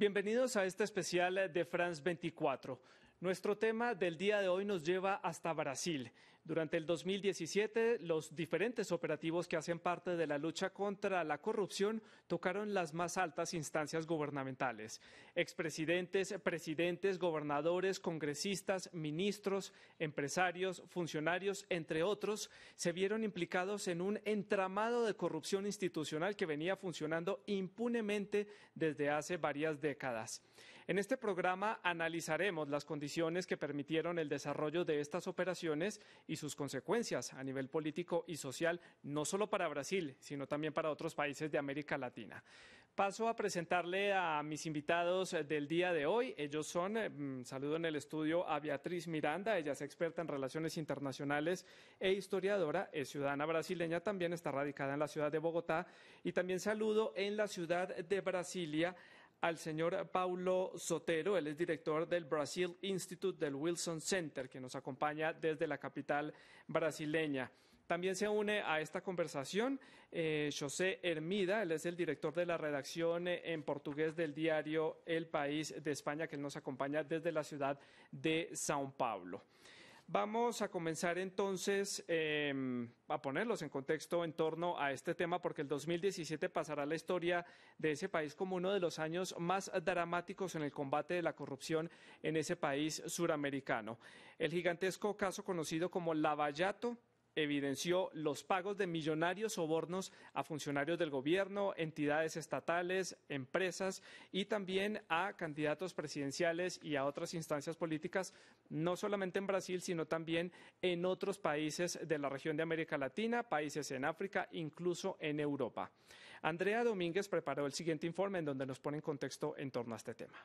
Bienvenidos a este especial de France 24. Nuestro tema del día de hoy nos lleva hasta Brasil. Durante el 2017, los diferentes operativos que hacen parte de la lucha contra la corrupción tocaron las más altas instancias gubernamentales. Expresidentes, presidentes, gobernadores, congresistas, ministros, empresarios, funcionarios, entre otros, se vieron implicados en un entramado de corrupción institucional que venía funcionando impunemente desde hace varias décadas. En este programa analizaremos las condiciones que permitieron el desarrollo de estas operaciones y sus consecuencias a nivel político y social, no solo para Brasil, sino también para otros países de América Latina. Paso a presentarle a mis invitados del día de hoy. Ellos son, saludo en el estudio a Beatriz Miranda, ella es experta en relaciones internacionales e historiadora, es ciudadana brasileña, también está radicada en la ciudad de Bogotá, y también saludo en la ciudad de Brasilia al señor Paulo Sotero, él es director del Brazil Institute del Wilson Center, que nos acompaña desde la capital brasileña. También se une a esta conversación José Hermida, él es el director de la redacción en portugués del diario El País de España, que él nos acompaña desde la ciudad de São Paulo. Vamos a comenzar entonces a ponerlos en contexto en torno a este tema, porque el 2017 pasará a la historia de ese país como uno de los años más dramáticos en el combate de la corrupción en ese país suramericano. El gigantesco caso conocido como Lava Jato evidenció los pagos de millonarios sobornos a funcionarios del gobierno, entidades estatales, empresas y también a candidatos presidenciales y a otras instancias políticas, no solamente en Brasil, sino también en otros países de la región de América Latina, países en África, incluso en Europa. Andrea Domínguez preparó el siguiente informe en donde nos pone en contexto en torno a este tema.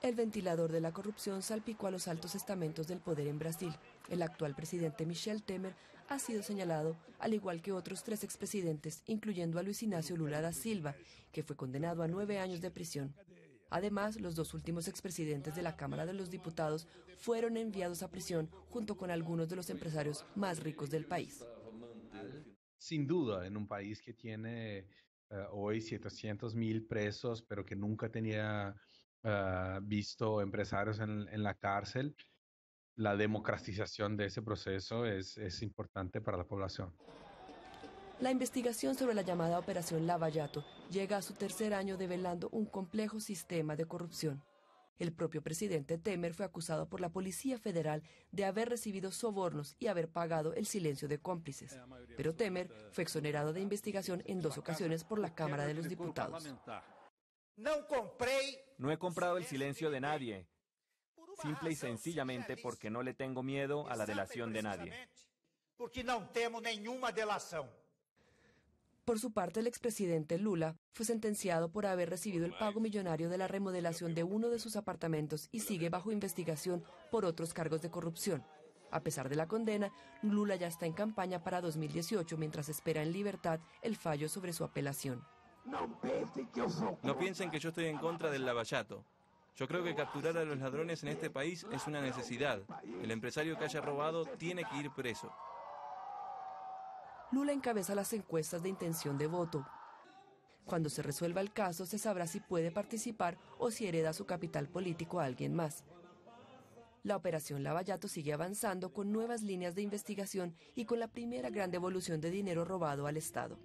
El ventilador de la corrupción salpicó a los altos estamentos del poder en Brasil. El actual presidente Michel Temer ha sido señalado, al igual que otros 3 expresidentes, incluyendo a Luis Inácio Lula da Silva, que fue condenado a 9 años de prisión. Además, los 2 últimos expresidentes de la Cámara de los Diputados fueron enviados a prisión junto con algunos de los empresarios más ricos del país. Sin duda, en un país que tiene hoy 700.000 presos, pero que nunca tenía visto empresarios en la cárcel, la democratización de ese proceso es importante para la población. La investigación sobre la llamada Operación Lava Jato llega a su 3er año develando un complejo sistema de corrupción. El propio presidente Temer fue acusado por la Policía Federal de haber recibido sobornos y haber pagado el silencio de cómplices. Pero Temer fue exonerado de investigación en 2 ocasiones por la Cámara de los Diputados. No he comprado el silencio de nadie, simple y sencillamente porque no le tengo miedo a la delación de nadie. Por su parte, el expresidente Lula fue sentenciado por haber recibido el pago millonario de la remodelación de uno de sus apartamentos y sigue bajo investigación por otros cargos de corrupción. A pesar de la condena, Lula ya está en campaña para 2018 mientras espera en libertad el fallo sobre su apelación. No piensen que yo estoy en contra del Lava Jato. Yo creo que capturar a los ladrones en este país es una necesidad. El empresario que haya robado tiene que ir preso. Lula encabeza las encuestas de intención de voto. Cuando se resuelva el caso, se sabrá si puede participar o si hereda su capital político a alguien más. La operación Lava Jato sigue avanzando con nuevas líneas de investigación y con la primera gran devolución de dinero robado al Estado.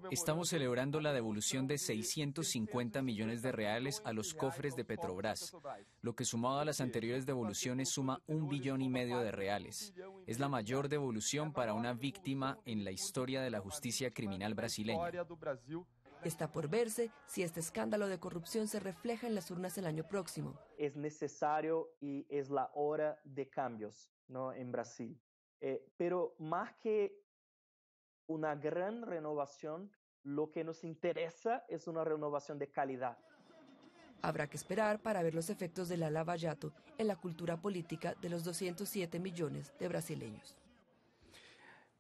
Estamos celebrando la devolución de 650 millones de reales a los cofres de Petrobras, lo que sumado a las anteriores devoluciones suma 1,5 billones de reales. Es la mayor devolución para una víctima en la historia de la justicia criminal brasileña. Está por verse si este escándalo de corrupción se refleja en las urnas el año próximo. Es necesario y es la hora de cambios, ¿no? En Brasil. Pero más que una gran renovación, lo que nos interesa es una renovación de calidad. Habrá que esperar para ver los efectos de la Lava Jato en la cultura política de los 207 millones de brasileños.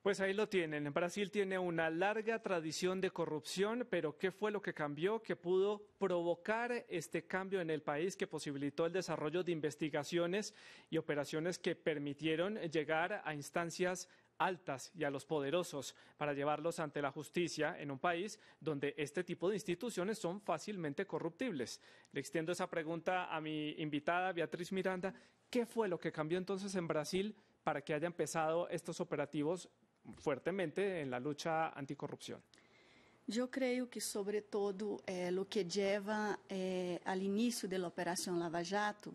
Pues ahí lo tienen. Brasil tiene una larga tradición de corrupción, pero ¿qué fue lo que cambió, que pudo provocar este cambio en el país, que posibilitó el desarrollo de investigaciones y operaciones que permitieron llegar a instancias altas y a los poderosos para llevarlos ante la justicia en un país donde este tipo de instituciones son fácilmente corruptibles. Le extiendo esa pregunta a mi invitada, Beatriz Miranda. ¿Qué fue lo que cambió entonces en Brasil para que haya empezado estos operativos fuertemente en la lucha anticorrupción? Yo creo que, sobre todo, lo que lleva al inicio de la Operación Lava Jato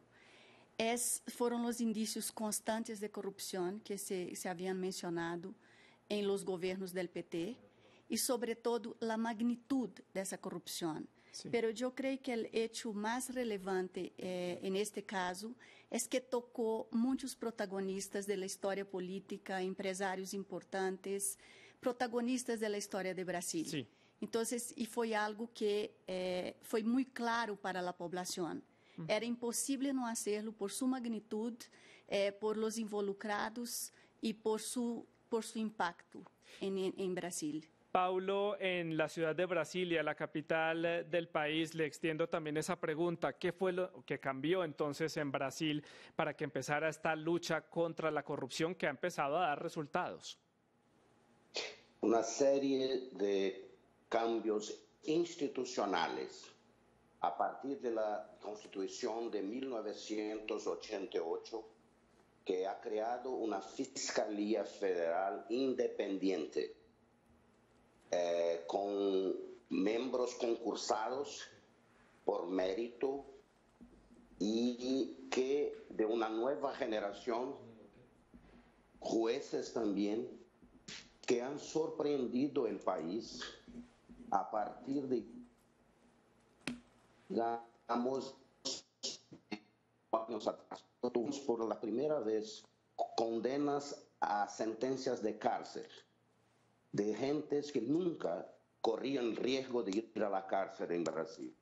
fueron los indicios constantes de corrupción que se habían mencionado en los gobiernos del PT y, sobre todo, la magnitud de esa corrupción. Sí. Pero yo creo que el hecho más relevante en este caso es que tocó muchos protagonistas de la historia política, empresarios importantes, protagonistas de la historia de Brasil. Sí. Entonces, y fue algo que fue muy claro para la población. Era imposible no hacerlo por su magnitud, por los involucrados y por su impacto en Brasil. Paulo, en la ciudad de Brasilia, la capital del país, le extiendo también esa pregunta. ¿Qué fue lo que cambió entonces en Brasil para que empezara esta lucha contra la corrupción que ha empezado a dar resultados? Una serie de cambios institucionales. A partir de la Constitución de 1988, que ha creado una Fiscalía Federal independiente, con miembros concursados por mérito y que de una nueva generación, jueces también, que han sorprendido el país a partir de, digamos, años atrás, tuvimos por la primera vez condenas a sentencias de cárcel de gentes que nunca corrían riesgo de ir a la cárcel en Brasil.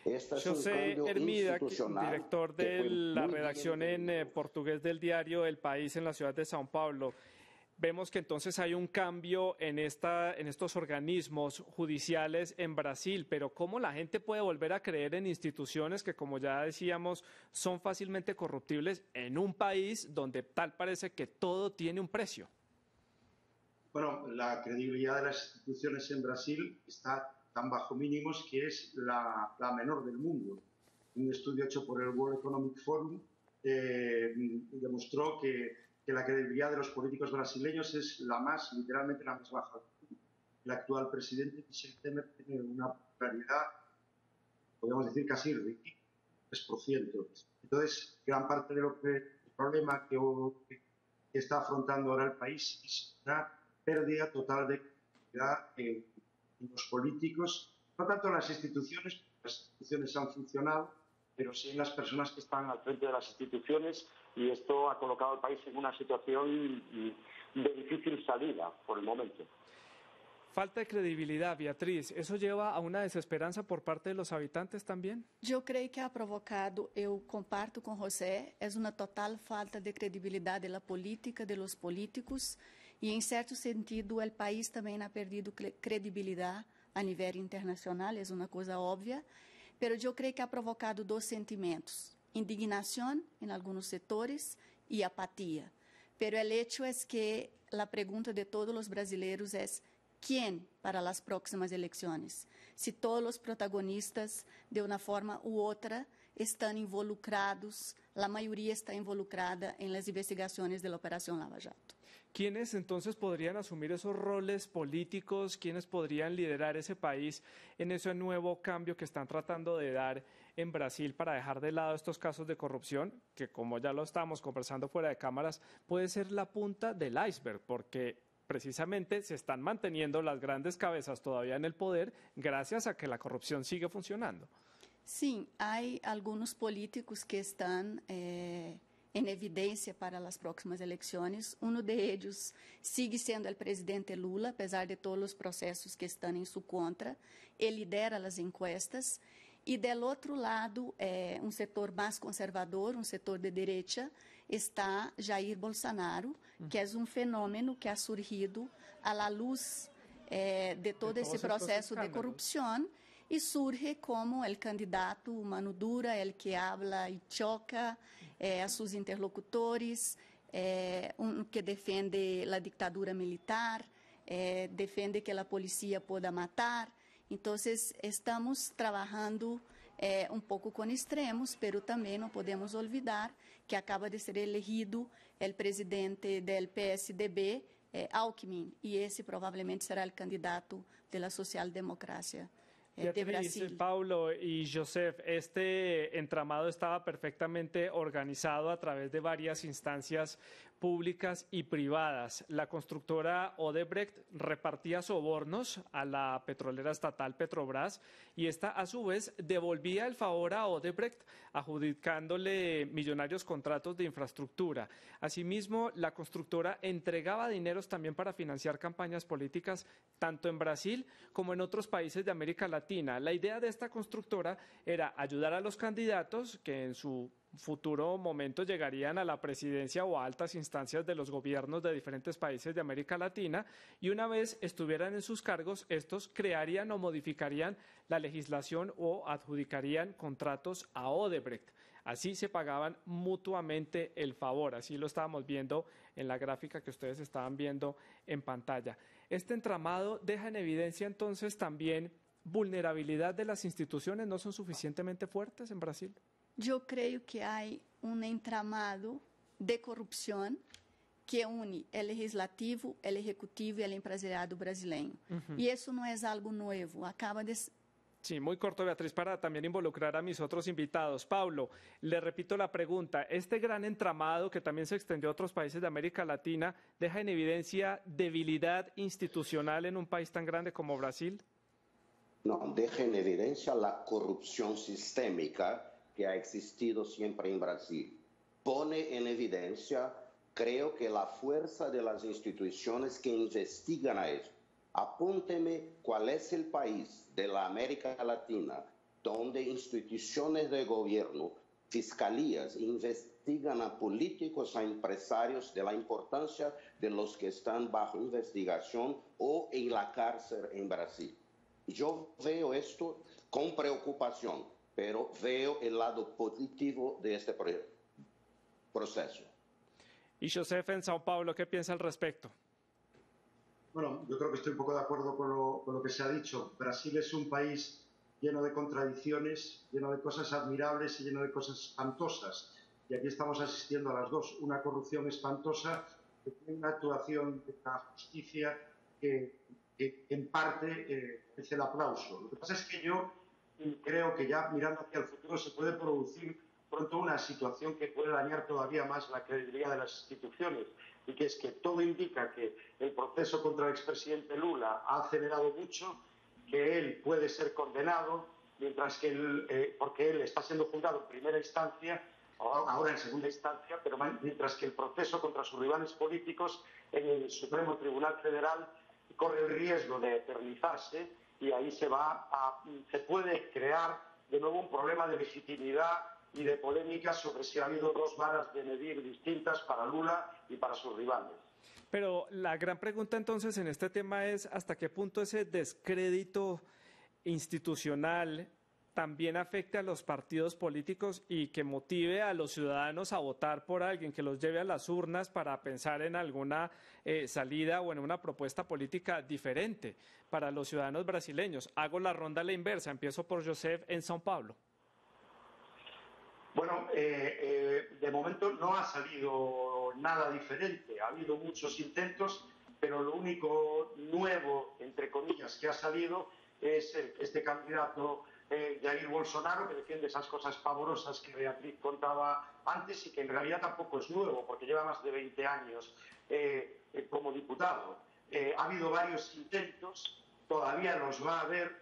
José Hermida, director de la redacción en portugués del diario El País en la ciudad de São Paulo. Vemos que entonces hay un cambio en estos organismos judiciales en Brasil, pero ¿cómo la gente puede volver a creer en instituciones que, como ya decíamos, son fácilmente corruptibles en un país donde tal parece que todo tiene un precio? Bueno, la credibilidad de las instituciones en Brasil está tan bajo mínimos que es la menor del mundo. Un estudio hecho por el World Economic Forum demostró que la credibilidad de los políticos brasileños es literalmente la más baja. El actual presidente Michel Temer tiene una popularidad, podemos decir, casi ridícula, 3%. Entonces, gran parte del problema que está afrontando ahora el país es una pérdida total de credibilidad en los políticos, no tanto en las instituciones han funcionado, pero sí en las personas que están al frente de las instituciones, y esto ha colocado al país en una situación de difícil salida por el momento. Falta de credibilidad, Beatriz, ¿eso lleva a una desesperanza por parte de los habitantes también? Yo creo que ha provocado, eu comparto con José, es una total falta de credibilidad de la política, de los políticos, y en cierto sentido el país también ha perdido credibilidad a nivel internacional, es una cosa obvia, pero yo creo que ha provocado dos sentimientos: indignación en algunos sectores y apatía. Pero el hecho es que la pregunta de todos los brasileños es ¿quién para las próximas elecciones? Si todos los protagonistas, de una forma u otra, están involucrados, la mayoría está involucrada en las investigaciones de la Operación Lava Jato. ¿Quiénes entonces podrían asumir esos roles políticos? ¿Quiénes podrían liderar ese país en ese nuevo cambio que están tratando de dar en Brasil para dejar de lado estos casos de corrupción, que, como ya lo estamos conversando fuera de cámaras, puede ser la punta del iceberg, porque precisamente se están manteniendo las grandes cabezas todavía en el poder gracias a que la corrupción sigue funcionando? Sí, hay algunos políticos que están en evidencia para las próximas elecciones. Uno de ellos sigue siendo el presidente Lula, a pesar de todos los procesos que están en su contra. Él lidera las encuestas. Y del otro lado, un sector más conservador, un sector de derecha, está Jair Bolsonaro, que es un fenómeno que ha surgido a la luz de todo ese proceso de corrupción, y surge como el candidato mano dura, el que habla y choca a sus interlocutores, que defiende la dictadura militar, defiende que la policía pueda matar. Entonces, estamos trabajando un poco con extremos, pero también no podemos olvidar que acaba de ser elegido el presidente del PSDB, Alckmin, y ese probablemente será el candidato de la socialdemocracia de Brasil. Paulo y Joseph, este entramado estaba perfectamente organizado a través de varias instancias públicas y privadas. La constructora Odebrecht repartía sobornos a la petrolera estatal Petrobras y esta a su vez devolvía el favor a Odebrecht adjudicándole millonarios contratos de infraestructura. Asimismo, la constructora entregaba dineros también para financiar campañas políticas tanto en Brasil como en otros países de América Latina. La idea de esta constructora era ayudar a los candidatos que en su futuro momento llegarían a la presidencia o a altas instancias de los gobiernos de diferentes países de América Latina y una vez estuvieran en sus cargos, estos crearían o modificarían la legislación o adjudicarían contratos a Odebrecht. Así se pagaban mutuamente el favor, así lo estábamos viendo en la gráfica que ustedes estaban viendo en pantalla. Este entramado deja en evidencia entonces también vulnerabilidad de las instituciones, ¿no son suficientemente fuertes en Brasil? Yo creo que hay un entramado de corrupción que une el legislativo, el ejecutivo y el empresariado brasileño. Y eso no es algo nuevo, acaba de... Sí, muy corto, Beatriz, para también involucrar a mis otros invitados. Pablo, le repito la pregunta. ¿Este gran entramado que también se extendió a otros países de América Latina deja en evidencia debilidad institucional en un país tan grande como Brasil? No, deja en evidencia la corrupción sistémica que ha existido siempre en Brasil. Pone en evidencia, creo que la fuerza de las instituciones que investigan a eso. Apúnteme cuál es el país de la América Latina donde instituciones de gobierno, fiscalías, investigan a políticos, a empresarios de la importancia de los que están bajo investigación o en la cárcel en Brasil. Yo veo esto con preocupación, pero veo el lado positivo de este proceso. Y Joseph, en Sao Paulo, ¿qué piensa al respecto? Bueno, yo creo que estoy un poco de acuerdo con lo que se ha dicho. Brasil es un país lleno de contradicciones, lleno de cosas admirables y lleno de cosas espantosas. Y aquí estamos asistiendo a las dos. Una corrupción espantosa, una actuación de la justicia que en parte merece el aplauso. Lo que pasa es que yo creo que ya mirando hacia el futuro se puede producir pronto una situación que puede dañar todavía más la credibilidad de las instituciones, y que es que todo indica que el proceso contra el expresidente Lula ha acelerado mucho, que él puede ser condenado, mientras que porque él está siendo juzgado en primera instancia, ahora en segunda instancia, pero mientras que el proceso contra sus rivales políticos en el Supremo Tribunal Federal corre el riesgo de eternizarse, y ahí se puede crear de nuevo un problema de legitimidad y de polémica sobre si ha habido dos varas de medir distintas para Lula y para sus rivales. Pero la gran pregunta entonces en este tema es hasta qué punto ese descrédito institucional también afecte a los partidos políticos y que motive a los ciudadanos a votar por alguien, que los lleve a las urnas para pensar en alguna salida o en una propuesta política diferente para los ciudadanos brasileños. Hago la ronda a la inversa, empiezo por Joseph en São Paulo. Bueno, de momento no ha salido nada diferente. Ha habido muchos intentos, pero lo único nuevo, entre comillas, que ha salido es este candidato Jair Bolsonaro, que defiende esas cosas pavorosas que Beatriz contaba antes y que en realidad tampoco es nuevo, porque lleva más de 20 años como diputado. Ha habido varios intentos, todavía los va a haber,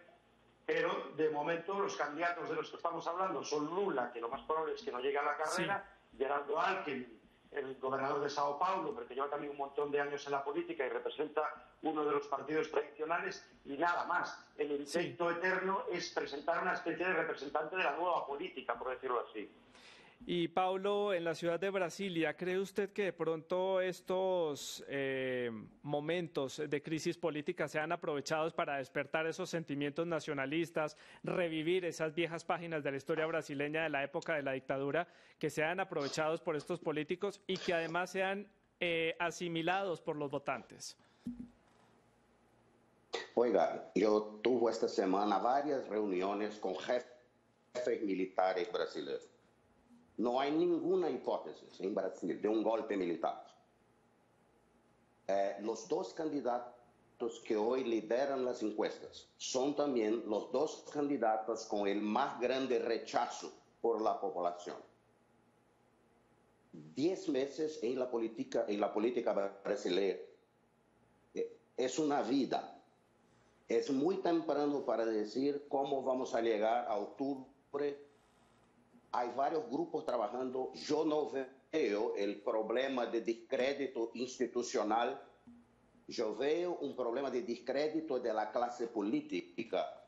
pero de momento los candidatos de los que estamos hablando son Lula, que lo más probable es que no llegue a la carrera, sí. Geraldo Alckmin, el gobernador de Sao Paulo, pero que lleva también un montón de años en la política y representa uno de los partidos tradicionales, y nada más. El intento eterno es presentar una especie de representante de la nueva política, por decirlo así. Y Paulo, en la ciudad de Brasilia, ¿cree usted que de pronto estos momentos de crisis política sean aprovechados para despertar esos sentimientos nacionalistas, revivir esas viejas páginas de la historia brasileña de la época de la dictadura, que sean aprovechados por estos políticos y que además sean asimilados por los votantes? Oiga, yo tuve esta semana varias reuniones con jefes militares brasileños. No hay ninguna hipótesis en Brasil de un golpe militar. Los dos candidatos que hoy lideran las encuestas son también los dos candidatos con el más grande rechazo por la población. 10 meses en la política brasileña es una vida. Es muy temprano para decir cómo vamos a llegar a octubre. Hay varios grupos trabajando. Yo no veo el problema de descrédito institucional. Yo veo un problema de descrédito de la clase política,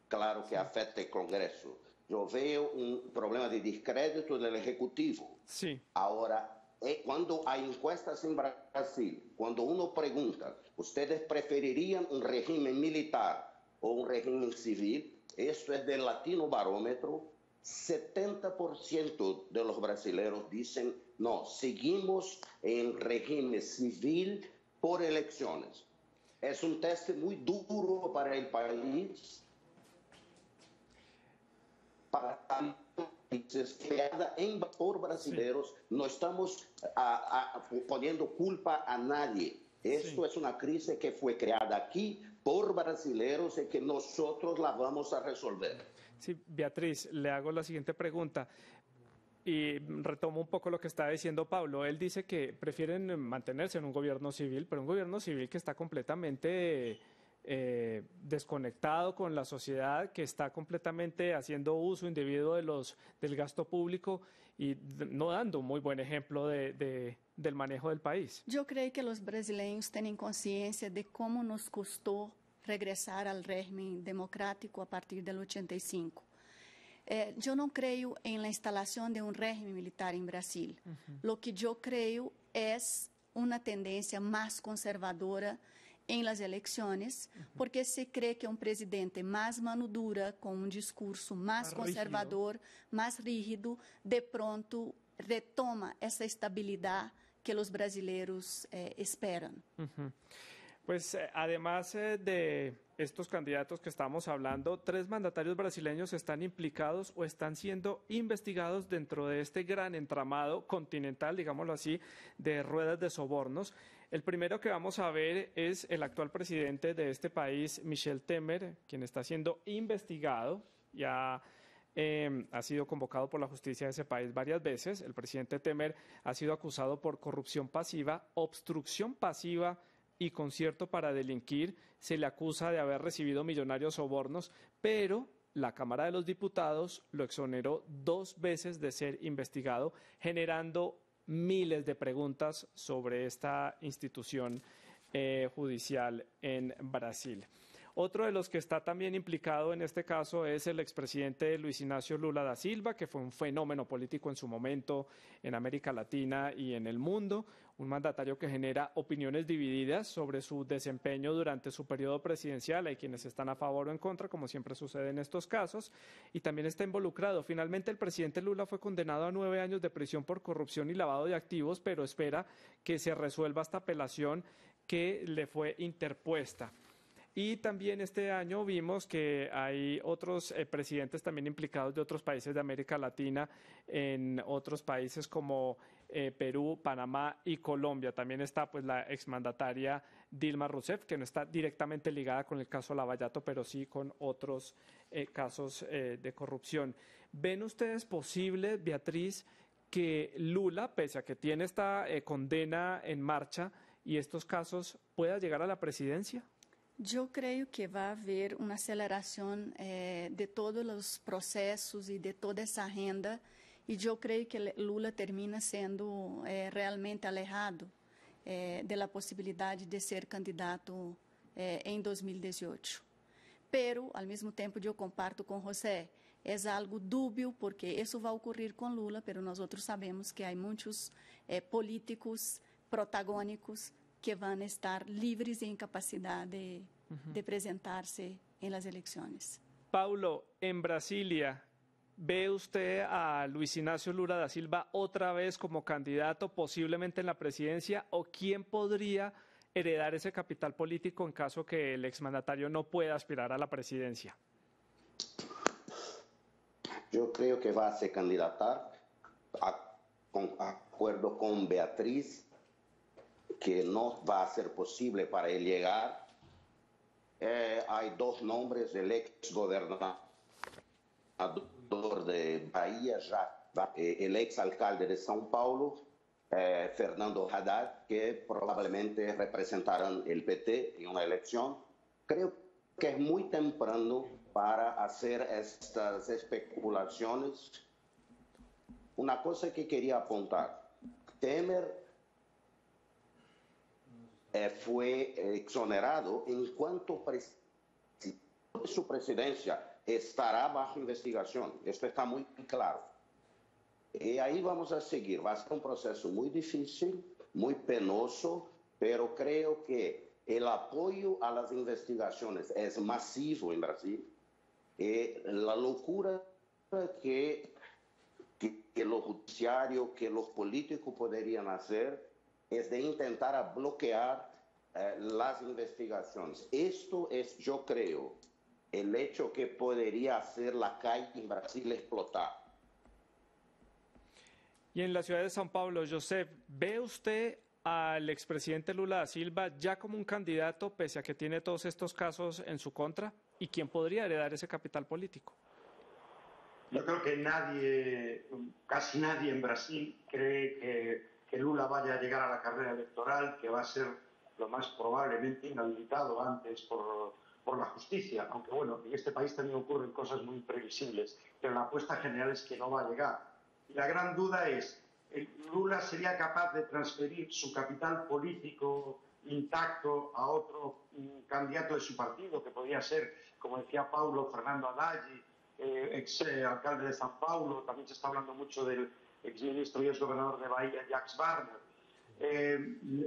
claro que afecta el Congreso. Yo veo un problema de descrédito del Ejecutivo. Sí. Ahora, cuando hay encuestas en Brasil, cuando uno pregunta, ¿ustedes preferirían un régimen militar o un régimen civil? Esto es del Latino Barómetro. 70% de los brasileños dicen, no, seguimos en régimen civil por elecciones. Es un test muy duro para el país, para países creada por brasileños. Sí. No estamos poniendo culpa a nadie. Esto es una crisis que fue creada aquí por brasileños y que nosotros la vamos a resolver. Sí, Beatriz, le hago la siguiente pregunta y retomo un poco lo que estaba diciendo Pablo. Él dice que prefieren mantenerse en un gobierno civil, pero un gobierno civil que está completamente desconectado con la sociedad, que está completamente haciendo uso indebido del gasto público y no dando un muy buen ejemplo del manejo del país. Yo creo que los brasileños tienen conciencia de cómo nos costó regresar al régimen democrático a partir del 85. Yo no creo en la instalación de un régimen militar en Brasil. Lo que yo creo es una tendencia más conservadora en las elecciones, porque se cree que un presidente más mano dura, con un discurso más conservador, más rígido, de pronto retoma esa estabilidad que los brasileños esperan. Pues además de estos candidatos que estamos hablando, 3 mandatarios brasileños están implicados o están siendo investigados dentro de este gran entramado continental, digámoslo así, de ruedas de sobornos. El primero que vamos a ver es el actual presidente de este país, Michel Temer, quien está siendo investigado. Ya ha sido convocado por la justicia de ese país varias veces. El presidente Temer ha sido acusado por corrupción pasiva, obstrucción pasiva y concierto para delinquir. Se le acusa de haber recibido millonarios sobornos, pero la Cámara de los Diputados lo exoneró 2 veces de ser investigado, generando miles de preguntas sobre esta institución judicial en Brasil. Otro de los que está también implicado en este caso es el expresidente Luis Ignacio Lula da Silva, que fue un fenómeno político en su momento en América Latina y en el mundo, un mandatario que genera opiniones divididas sobre su desempeño durante su periodo presidencial. Hay quienes están a favor o en contra, como siempre sucede en estos casos, y también está involucrado. Finalmente, el presidente Lula fue condenado a 9 años de prisión por corrupción y lavado de activos, pero espera que se resuelva esta apelación que le fue interpuesta. Y también este año vimos que hay otros presidentes también implicados de otros países de América Latina, en otros países como Perú, Panamá y Colombia. También está pues la exmandataria Dilma Rousseff, que no está directamente ligada con el caso Lavallato, pero sí con otros casos de corrupción. ¿Ven ustedes posible, Beatriz, que Lula, pese a que tiene esta condena en marcha y estos casos, pueda llegar a la presidencia? Yo creo que va a haber una aceleración de todos los procesos y de toda esa agenda, y yo creo que Lula termina siendo realmente alejado de la posibilidad de ser candidato en 2018. Pero, al mismo tiempo, yo comparto con José es algo dúbio, porque eso va a ocurrir con Lula, pero nosotros sabemos que hay muchos políticos protagónicos que van a estar libres y en capacidad de presentarse en las elecciones. Paulo, en Brasilia, ¿ve usted a Luis Ignacio Lula da Silva otra vez como candidato posiblemente en la presidencia, o quién podría heredar ese capital político en caso que el exmandatario no pueda aspirar a la presidencia? Yo creo que va a se candidatar con acuerdo con Beatriz, que no va a ser posible para él llegar. Hay dos nombres, el ex gobernador de Bahía, el ex alcalde de São Paulo, Fernando Haddad, que probablemente representarán el PT en una elección. Creo que es muy temprano para hacer estas especulaciones. Una cosa que quería apuntar: Temer fue exonerado en cuanto su presidencia estará bajo investigación. Esto está muy claro. Y ahí vamos a seguir. Va a ser un proceso muy difícil, muy penoso, pero creo que el apoyo a las investigaciones es masivo en Brasil. La locura que los judiciarios, que los políticos podrían hacer es de intentar bloquear las investigaciones. Esto es, yo creo, el hecho que podría hacer la calle en Brasil explotar. Y en la ciudad de São Paulo, Joseph, ¿ve usted al expresidente Lula da Silva ya como un candidato, pese a que tiene todos estos casos en su contra? ¿Y quién podría heredar ese capital político? Yo creo que nadie, casi nadie en Brasil cree que Lula vaya a llegar a la carrera electoral, que va a ser lo más probablemente inhabilitado antes por la justicia, aunque bueno, en este país también ocurren cosas muy imprevisibles, pero la apuesta general es que no va a llegar. Y la gran duda es, ¿Lula sería capaz de transferir su capital político intacto a otro candidato de su partido, que podría ser, como decía Paulo, Fernando Haddad, ex alcalde de São Paulo? También se está hablando mucho del exministro y exgobernador de Bahía, Jacques Wagner.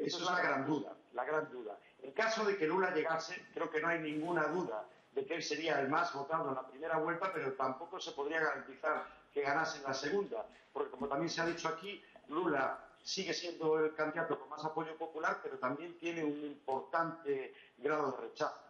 Eso es la gran duda, la gran duda. En caso de que Lula llegase, creo que no hay ninguna duda de que él sería el más votado en la primera vuelta, pero tampoco se podría garantizar que ganase en la segunda, porque como también se ha dicho aquí, Lula sigue siendo el candidato con más apoyo popular, pero también tiene un importante grado de rechazo.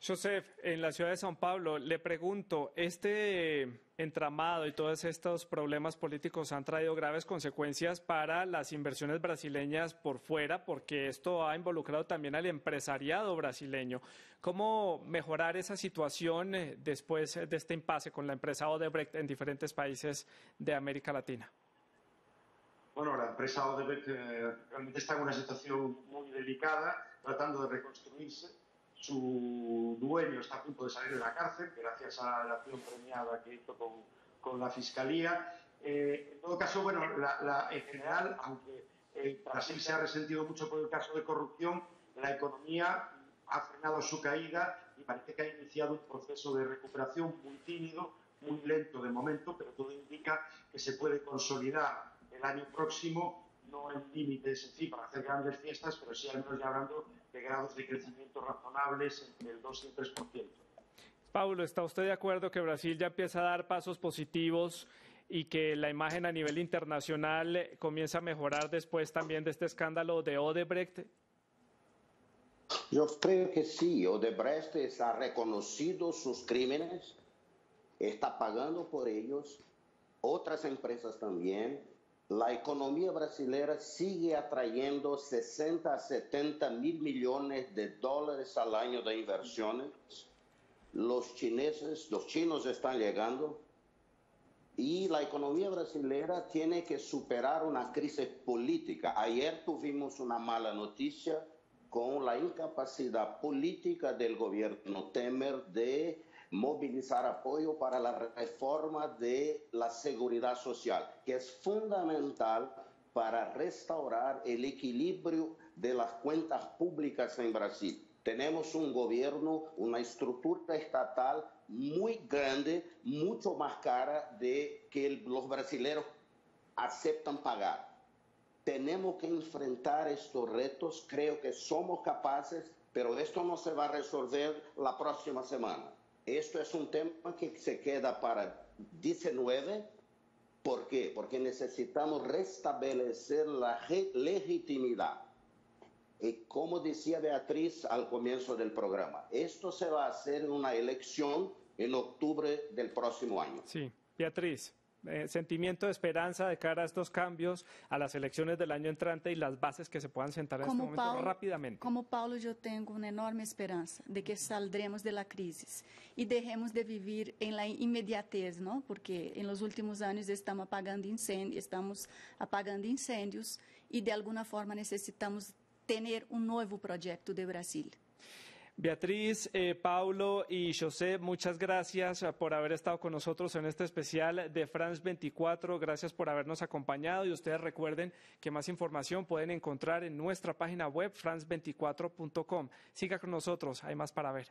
Joseph, en la ciudad de São Paulo, le pregunto, este entramado y todos estos problemas políticos han traído graves consecuencias para las inversiones brasileñas por fuera, porque esto ha involucrado también al empresariado brasileño. ¿Cómo mejorar esa situación después de este impasse con la empresa Odebrecht en diferentes países de América Latina? Bueno, la empresa Odebrecht realmente está en una situación muy delicada, tratando de reconstruirse. Su dueño está a punto de salir de la cárcel, gracias a la acción premiada que hizo con la Fiscalía. En todo caso, bueno, en general, aunque Brasil se ha resentido mucho por el caso de corrupción, la economía ha frenado su caída y parece que ha iniciado un proceso de recuperación muy tímido, muy lento de momento, pero todo indica que se puede consolidar el año próximo, no en límites, en fin, para hacer grandes fiestas, pero sí al menos ya hablando de grados de crecimiento razonables entre el 2 y el 3%. Paulo, ¿está usted de acuerdo que Brasil ya empieza a dar pasos positivos y que la imagen a nivel internacional comienza a mejorar después también de este escándalo de Odebrecht? Yo creo que sí. Odebrecht ha reconocido sus crímenes, está pagando por ellos, otras empresas también. La economía brasileña sigue atrayendo 60 a 70 mil millones de dólares al año de inversiones. Los chinos están llegando y la economía brasileña tiene que superar una crisis política. Ayer tuvimos una mala noticia con la incapacidad política del gobierno Temer de movilizar apoyo para la reforma de la seguridad social, que es fundamental para restaurar el equilibrio de las cuentas públicas en Brasil. Tenemos un gobierno, una estructura estatal muy grande, mucho más cara de que los brasileños aceptan pagar. Tenemos que enfrentar estos retos, creo que somos capaces, pero esto no se va a resolver la próxima semana. Esto es un tema que se queda para 19. ¿Por qué? Porque necesitamos restablecer la legitimidad. Y como decía Beatriz al comienzo del programa, esto se va a hacer en una elección en octubre del próximo año. Sí, Beatriz, sentimiento de esperanza de cara a estos cambios, a las elecciones del año entrante y las bases que se puedan sentar en este momento rápidamente. Como Paulo, yo tengo una enorme esperanza de que saldremos de la crisis y dejemos de vivir en la inmediatez, ¿no? Porque en los últimos años estamos apagando incendios y de alguna forma necesitamos tener un nuevo proyecto de Brasil. Beatriz, Paulo y José, muchas gracias por haber estado con nosotros en este especial de France 24. Gracias por habernos acompañado y ustedes recuerden que más información pueden encontrar en nuestra página web france24.com. Siga con nosotros, hay más para ver.